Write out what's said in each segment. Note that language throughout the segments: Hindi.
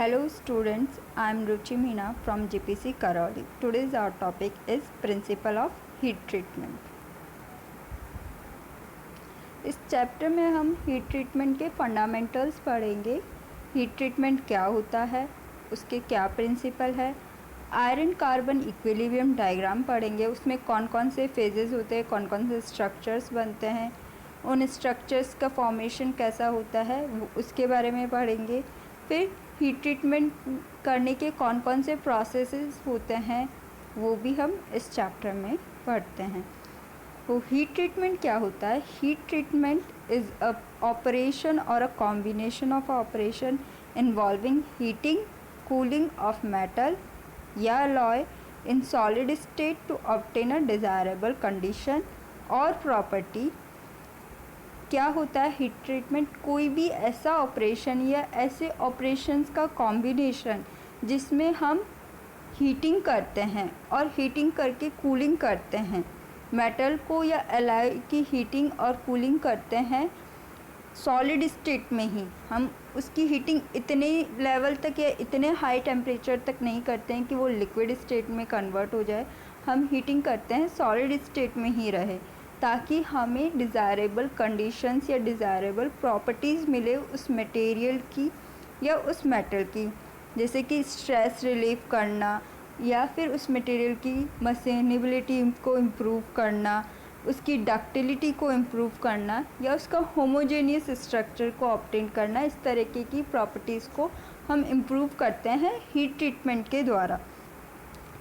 Hello students, I am Ruchi Meena from GPC Karauli. Today's our topic is Principle of Heat Treatment. इस चैप्टर में हम हीट ट्रीटमेंट के फंडामेंटल्स पढ़ेंगे। हीट ट्रीटमेंट क्या होता है, उसके क्या प्रिंसिपल है, आयरन कार्बन इक्विलिब्रियम डायग्राम पढ़ेंगे, उसमें कौन कौन से फेजेस होते हैं, कौन कौन से स्ट्रक्चर्स बनते हैं, उन स्ट्रक्चर्स का फॉर्मेशन कैसा होता है उसके बारे में पढ़ेंगे। फिर हीट ट्रीटमेंट करने के कौन कौन से प्रोसेसेस होते हैं वो भी हम इस चैप्टर में पढ़ते हैं। तो हीट ट्रीटमेंट क्या होता है? Heat treatment is a operation और a combination of operation involving heating cooling of metal या alloy in solid state to obtain a desirable condition और प्रॉपर्टी। क्या होता है हीट ट्रीटमेंट? कोई भी ऐसा ऑपरेशन या ऐसे ऑपरेशंस का कॉम्बिनेशन जिसमें हम हीटिंग करते हैं और हीटिंग करके कूलिंग करते हैं, मेटल को या एलॉय की हीटिंग और कूलिंग करते हैं सॉलिड स्टेट में ही। हम उसकी हीटिंग इतने लेवल तक या इतने हाई टेम्परेचर तक नहीं करते हैं कि वो लिक्विड स्टेट में कन्वर्ट हो जाए। हम हीटिंग करते हैं सॉलिड स्टेट में ही रहे ताकि हमें डिज़ायरेबल कंडीशंस या डिज़ायरेबल प्रॉपर्टीज़ मिले उस मटेरियल की या उस मेटल की, जैसे कि स्ट्रेस रिलीफ करना या फिर उस मटेरियल की मशीनेबिलिटी को इम्प्रूव करना, उसकी डक्टिलिटी को इम्प्रूव करना या उसका होमोजेनियस स्ट्रक्चर को ऑब्टेन करना। इस तरीके की प्रॉपर्टीज़ को हम इम्प्रूव करते हैं हीट ट्रीटमेंट के द्वारा।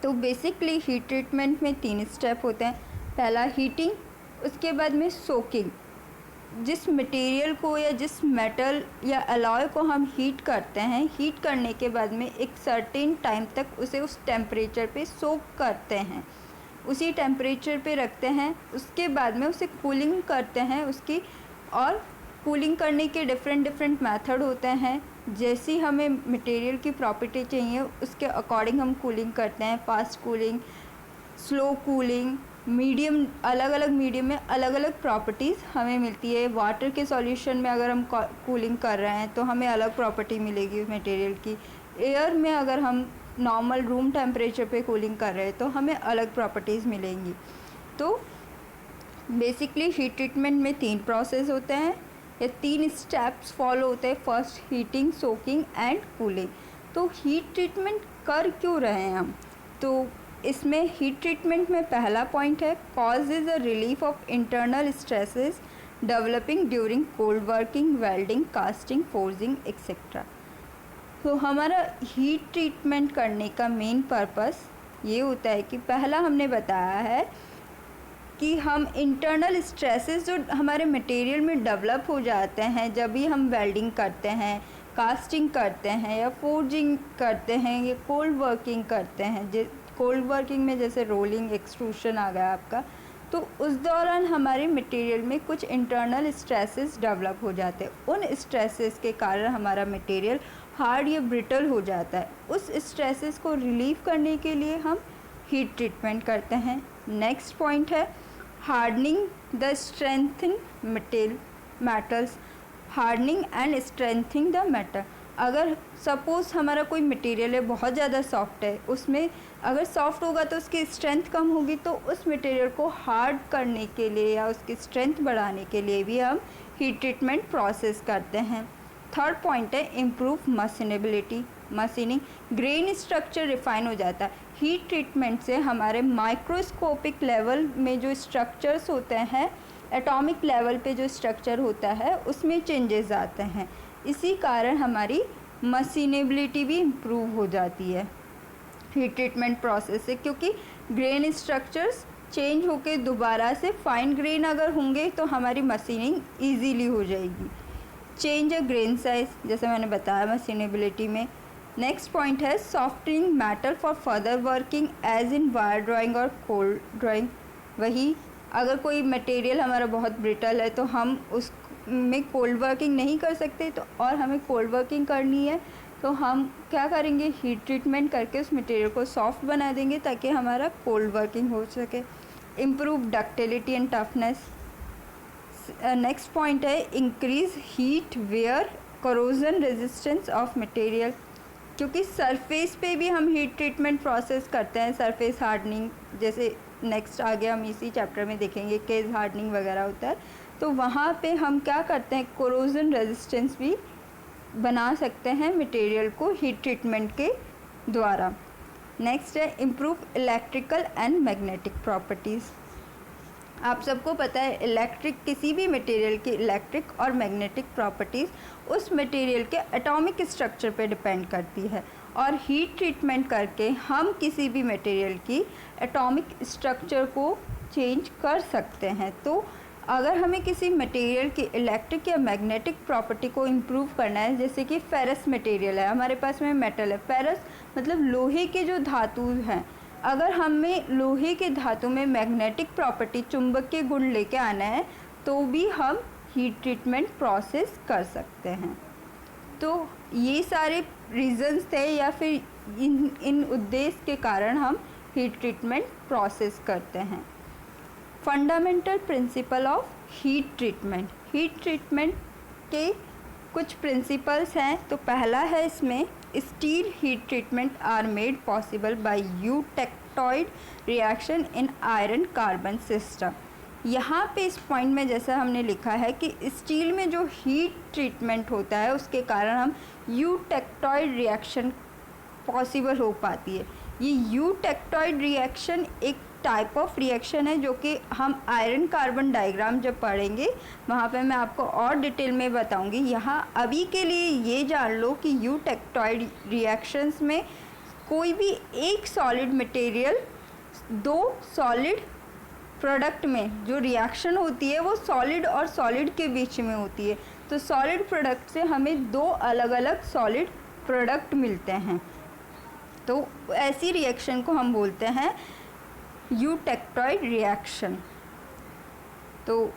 तो बेसिकली हीट ट्रीटमेंट में 3 स्टेप होते हैं। पहला हीटिंग, उसके बाद में सोकिंग। जिस मटेरियल को या जिस मेटल या अलॉय को हम हीट करते हैं, हीट करने के बाद में एक सर्टेन टाइम तक उसे उस टेम्परेचर पे सोक करते हैं, उसी टेम्परेचर पे रखते हैं। उसके बाद में उसे कूलिंग करते हैं उसकी, और कूलिंग करने के डिफरेंट मेथड होते हैं। जैसी हमें मटेरियल की प्रॉपर्टी चाहिए उसके अकॉर्डिंग हम कूलिंग करते हैं। Fast cooling, slow cooling, medium, अलग अलग मीडियम में अलग अलग प्रॉपर्टीज़ हमें मिलती है। वाटर के सॉल्यूशन में अगर हम कूलिंग कर रहे हैं तो हमें अलग प्रॉपर्टी मिलेगी मटेरियल की। एयर में अगर हम नॉर्मल रूम टेम्परेचर पे कूलिंग कर रहे हैं तो हमें अलग प्रॉपर्टीज़ मिलेंगी। तो बेसिकली हीट ट्रीटमेंट में 3 प्रोसेस होते हैं या 3 स्टेप्स फॉलो होते हैं। First heating, soaking and cooling. तो हीट ट्रीटमेंट कर क्यों रहे हैं हम? तो इसमें हीट ट्रीटमेंट में पहला पॉइंट है cause is a relief of internal stresses developing during cold working, welding, casting, forging etcetera. तो हमारा हीट ट्रीटमेंट करने का मेन पर्पस ये होता है कि पहला हमने बताया है कि हम इंटरनल स्ट्रेसेस जो हमारे मटेरियल में डेवलप हो जाते हैं जब भी हम वेल्डिंग करते हैं, कास्टिंग करते हैं या फोर्जिंग करते हैं या कोल्ड वर्किंग करते हैं। कोल्ड वर्किंग में जैसे रोलिंग, एक्सट्रूशन आ गया आपका, तो उस दौरान हमारे मटेरियल में कुछ इंटरनल स्ट्रेसेस डेवलप हो जाते हैं। उन स्ट्रेसेस के कारण हमारा मटेरियल हार्ड या ब्रिटल हो जाता है। उस स्ट्रेसेस को रिलीव करने के लिए हम हीट ट्रीटमेंट करते हैं। नेक्स्ट पॉइंट है hardening the strengthen metals, hardening and strengthening the metal. अगर सपोज़ हमारा कोई मटेरियल है बहुत ज़्यादा सॉफ्ट है, उसमें अगर सॉफ्ट होगा तो उसकी स्ट्रेंथ कम होगी, तो उस मटेरियल को हार्ड करने के लिए या उसकी स्ट्रेंथ बढ़ाने के लिए भी हम हीट ट्रीटमेंट प्रोसेस करते हैं। थर्ड पॉइंट है improve machinability, machining. Grain structure refine हो जाता है। हीट ट्रीटमेंट से हमारे माइक्रोस्कोपिक लेवल में जो स्ट्रक्चर्स होते हैं, एटॉमिक लेवल पे जो स्ट्रक्चर होता है उसमें चेंजेस आते हैं। इसी कारण हमारी मशीनेबिलिटी भी इम्प्रूव हो जाती है हीट ट्रीटमेंट प्रोसेस से, क्योंकि ग्रेन स्ट्रक्चर्स चेंज होके दोबारा से फाइन ग्रेन अगर होंगे तो हमारी मशीनिंग इजीली हो जाएगी। चेंज अ ग्रेन साइज, जैसे मैंने बताया मशीनेबिलिटी में। नेक्स्ट पॉइंट है softening metal for further working as in wire drawing और कोल्ड ड्राइंग। वही अगर कोई मटेरियल हमारा बहुत ब्रिटल है तो हम उसमें कोल्ड वर्किंग नहीं कर सकते, तो और हमें कोल्ड वर्किंग करनी है तो हम क्या करेंगे, हीट ट्रीटमेंट करके उस मटेरियल को सॉफ्ट बना देंगे ताकि हमारा कोल्ड वर्किंग हो सके। Improve ductility and toughness. Next point है increase heat wear, corrosion resistance of material. क्योंकि सरफेस पे भी हम हीट ट्रीटमेंट प्रोसेस करते हैं, सरफेस हार्डनिंग, जैसे नेक्स्ट आगे हम इसी चैप्टर में देखेंगे केस हार्डनिंग वगैरह होता है, तो वहाँ पे हम क्या करते हैं, कोरोजन रेजिस्टेंस भी बना सकते हैं मटेरियल को हीट ट्रीटमेंट के द्वारा। नेक्स्ट है improve electrical and magnetic properties. आप सबको पता है इलेक्ट्रिक, किसी भी मटेरियल की इलेक्ट्रिक और मैग्नेटिक प्रॉपर्टीज़ उस मटेरियल के एटॉमिक स्ट्रक्चर पे डिपेंड करती है, और हीट ट्रीटमेंट करके हम किसी भी मटेरियल की एटॉमिक स्ट्रक्चर को चेंज कर सकते हैं। तो अगर हमें किसी मटेरियल की इलेक्ट्रिक या मैग्नेटिक प्रॉपर्टी को इम्प्रूव करना है, जैसे कि फेरस मटेरियल है, हमारे पास में मेटल है, फेरस मतलब लोहे के जो धातु हैं, अगर हमें लोहे के धातु में मैग्नेटिक प्रॉपर्टी, चुंबकीय गुण लेके आना है, तो भी हम हीट ट्रीटमेंट प्रोसेस कर सकते हैं। तो ये सारे रीजंस थे या फिर इन उद्देश्य के कारण हम हीट ट्रीटमेंट प्रोसेस करते हैं। Fundamental principle of heat treatment. Heat treatment के कुछ प्रिंसिपल्स हैं। तो पहला है इसमें, steel heat treatment are made possible by eutectoid reaction in iron carbon system. यहाँ पे इस पॉइंट में जैसा हमने लिखा है कि स्टील में जो हीट ट्रीटमेंट होता है उसके कारण हम यूटेक्टॉइड रिएक्शन पॉसिबल हो पाती है। ये यूटेक्टॉइड रिएक्शन एक टाइप ऑफ रिएक्शन है जो कि हम आयरन कार्बन डायग्राम जब पढ़ेंगे वहाँ पे मैं आपको और डिटेल में बताऊंगी। यहाँ अभी के लिए ये जान लो कि यूटेक्टॉइड रिएक्शंस में कोई भी एक सॉलिड मटेरियल दो सॉलिड प्रोडक्ट में जो रिएक्शन होती है वो सॉलिड और सॉलिड के बीच में होती है। तो सॉलिड प्रोडक्ट से हमें दो अलग अलग सॉलिड प्रोडक्ट मिलते हैं। तो ऐसी रिएक्शन को हम बोलते हैं यूटेक्टॉइड रिएक्शन। तो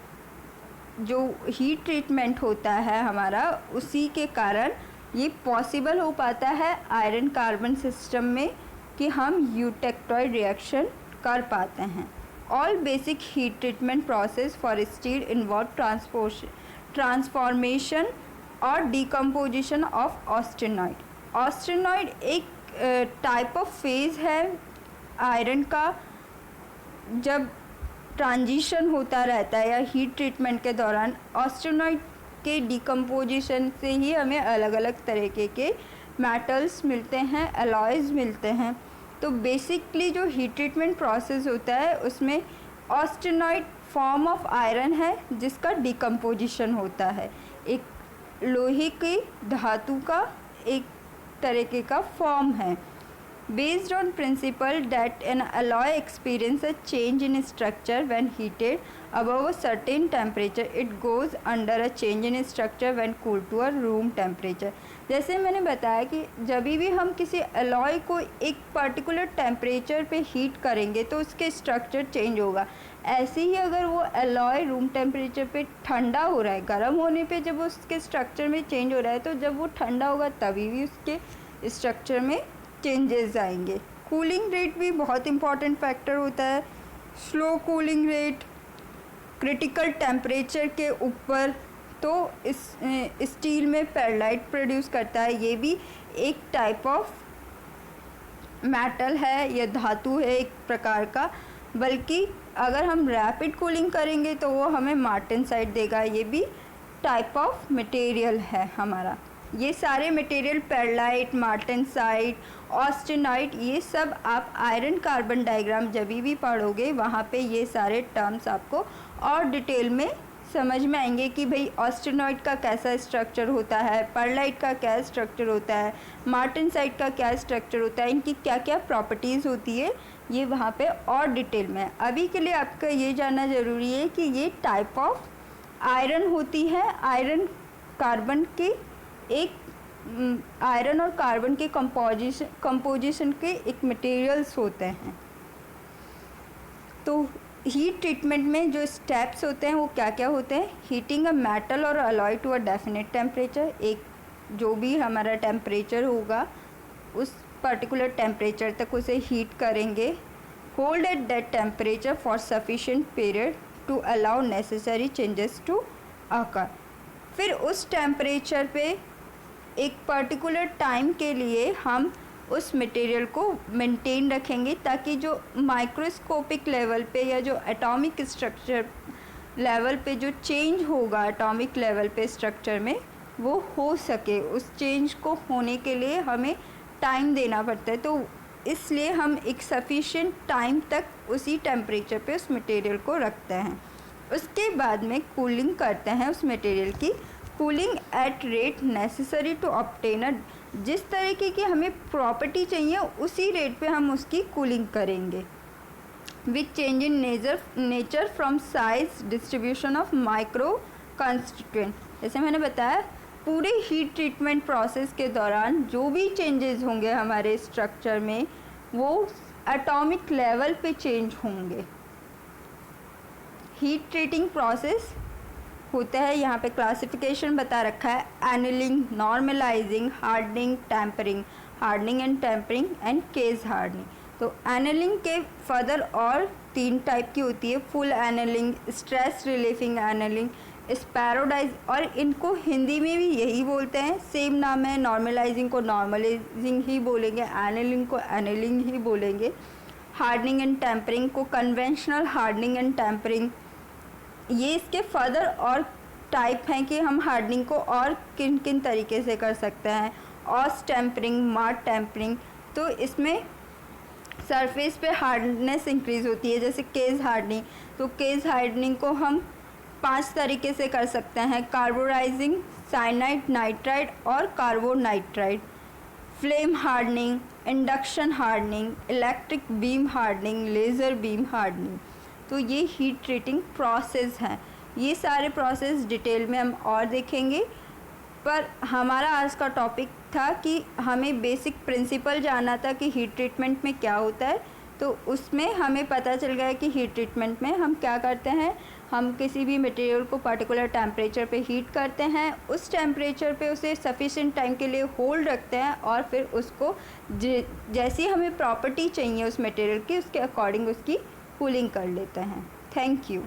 जो हीट ट्रीटमेंट होता है हमारा, उसी के कारण ये पॉसिबल हो पाता है आयरन कार्बन सिस्टम में कि हम यूटेक्टॉइड रिएक्शन कर पाते हैं। All basic heat treatment process for steel involve transformation और डिकम्पोजिशन ऑफ ऑस्टेनॉइड। ऑस्टेनॉइड एक टाइप ऑफ फेज़ है आयरन का, जब ट्रांजिशन होता रहता है या हीट ट्रीटमेंट के दौरान ऑस्टेनॉइड के डिकम्पोजिशन से ही हमें अलग अलग तरीके के मेटल्स मिलते हैं, अलॉयज़ मिलते हैं। तो बेसिकली जो हीट ट्रीटमेंट प्रोसेस होता है उसमें ऑस्टेनॉइड फॉर्म ऑफ आयरन है जिसका डिकम्पोजिशन होता है, एक लोहे की धातु का एक तरीके का फॉर्म है। Based on principle that an alloy experience a change in structure when heated above a certain temperature, it goes under a change in structure when cooled to a room temperature। जैसे मैंने बताया कि जब भी हम किसी अलॉय को एक पर्टिकुलर टेम्परेचर पे हीट करेंगे तो उसके स्ट्रक्चर चेंज होगा। ऐसे ही अगर वो अलॉय रूम टेम्परेचर पे ठंडा हो रहा है, गर्म होने पे जब उसके स्ट्रक्चर में चेंज हो रहा है, तो जब वो ठंडा होगा तभी भी उसके स्ट्रक्चर में चेंजेस आएंगे। कूलिंग रेट भी बहुत इंपॉर्टेंट फैक्टर होता है। Slow cooling rate, critical temperature के ऊपर तो इस स्टील में पेरलाइट प्रोड्यूस करता है। ये भी एक टाइप ऑफ मेटल है या धातु है एक प्रकार का, बल्कि अगर हम रैपिड कूलिंग करेंगे तो वो हमें मार्टेनसाइट देगा। ये भी टाइप ऑफ मटेरियल है हमारा। ये सारे मटेरियल पेरलाइट, मार्टेनसाइट, ऑस्टेनाइट, ये सब आप आयरन कार्बन डायग्राम जब भी पढ़ोगे वहाँ पे ये सारे टर्म्स आपको और डिटेल में समझ में आएंगे कि भाई ऑस्टेनॉइड का कैसा स्ट्रक्चर होता है, पेरलाइट का क्या स्ट्रक्चर होता है, मार्टेनसाइट का क्या स्ट्रक्चर होता है, इनकी क्या क्या प्रॉपर्टीज़ होती है, ये वहाँ पे और डिटेल में है। अभी के लिए आपका ये जानना ज़रूरी है कि ये टाइप ऑफ आयरन होती है। आयरन कार्बन के एक आयरन और कार्बन के कंपोजिशन के एक मटेरियल्स होते हैं। तो हीट ट्रीटमेंट में जो स्टेप्स होते हैं वो क्या क्या होते हैं? हीटिंग अ मेटल और alloy to a definite temperature, एक जो भी हमारा टेम्परेचर होगा उस पर्टिकुलर टेम्परेचर तक उसे हीट करेंगे। Hold at that temperature for sufficient period to allow necessary changes to occur. फिर उस टेम्परेचर पे एक पर्टिकुलर टाइम के लिए हम उस मटेरियल को मेंटेन रखेंगे, ताकि जो माइक्रोस्कोपिक लेवल पे या जो एटॉमिक स्ट्रक्चर लेवल पे जो चेंज होगा एटॉमिक लेवल पे स्ट्रक्चर में, वो हो सके। उस चेंज को होने के लिए हमें टाइम देना पड़ता है, तो इसलिए हम एक सफिशिएंट टाइम तक उसी टेम्परेचर पे उस मटेरियल को रखते हैं। उसके बाद में कूलिंग करते हैं उस मटेरियल की। Cooling at rate necessary to obtain, जिस तरीके की हमें प्रॉपर्टी चाहिए उसी रेट पे हम उसकी कूलिंग करेंगे। Which change in nature from size distribution of micro constituent. जैसे मैंने बताया, पूरे हीट ट्रीटमेंट प्रोसेस के दौरान जो भी चेंजेस होंगे हमारे स्ट्रक्चर में, वो एटॉमिक लेवल पे चेंज होंगे। हीट ट्रीटिंग प्रोसेस होता है, यहाँ पे क्लासिफिकेशन बता रखा है, annealing, normalizing, hardening, tempering, hardening and tempering and case hardening. तो एनिलिंग के फर्दर और 3 टाइप की होती है, full annealing, stress relieving annealing, spheroidise, और इनको हिंदी में भी यही बोलते हैं, सेम नाम है। नॉर्मलाइजिंग को नॉर्मलाइजिंग ही बोलेंगे, एनिलिंग को एनिलिंग ही बोलेंगे। हार्डनिंग एंड टेम्परिंग को कन्वेंशनल हार्डनिंग एंड टेम्परिंग। ये इसके फर्दर और टाइप हैं कि हम हार्डनिंग को और किन किन तरीके से कर सकते हैं। ऑस टेम्परिंग, मार्ट टेम्परिंग, तो इसमें सरफेस पे हार्डनेस इंक्रीज़ होती है। जैसे केस हार्डनिंग, तो केस हार्डनिंग को हम 5 तरीके से कर सकते हैं, कार्बोराइजिंग, साइनाइड, नाइट्राइड और carbonitride. Flame hardening, induction hardening, electric beam hardening, laser beam hardening. तो ये हीट ट्रीटिंग प्रोसेस हैं। ये सारे प्रोसेस डिटेल में हम और देखेंगे, पर हमारा आज का टॉपिक था कि हमें बेसिक प्रिंसिपल जानना था कि हीट ट्रीटमेंट में क्या होता है। तो उसमें हमें पता चल गया कि हीट ट्रीटमेंट में हम क्या करते हैं, हम किसी भी मटेरियल को पर्टिकुलर टेम्परेचर पे हीट करते हैं, उस टेम्परेचर पे उसे सफिशिएंट टाइम के लिए होल्ड रखते हैं, और फिर उसको जैसी हमें प्रॉपर्टी चाहिए उस मटेरियल की, उसके अकॉर्डिंग उसकी कूलिंग कर लेते हैं। Thank you.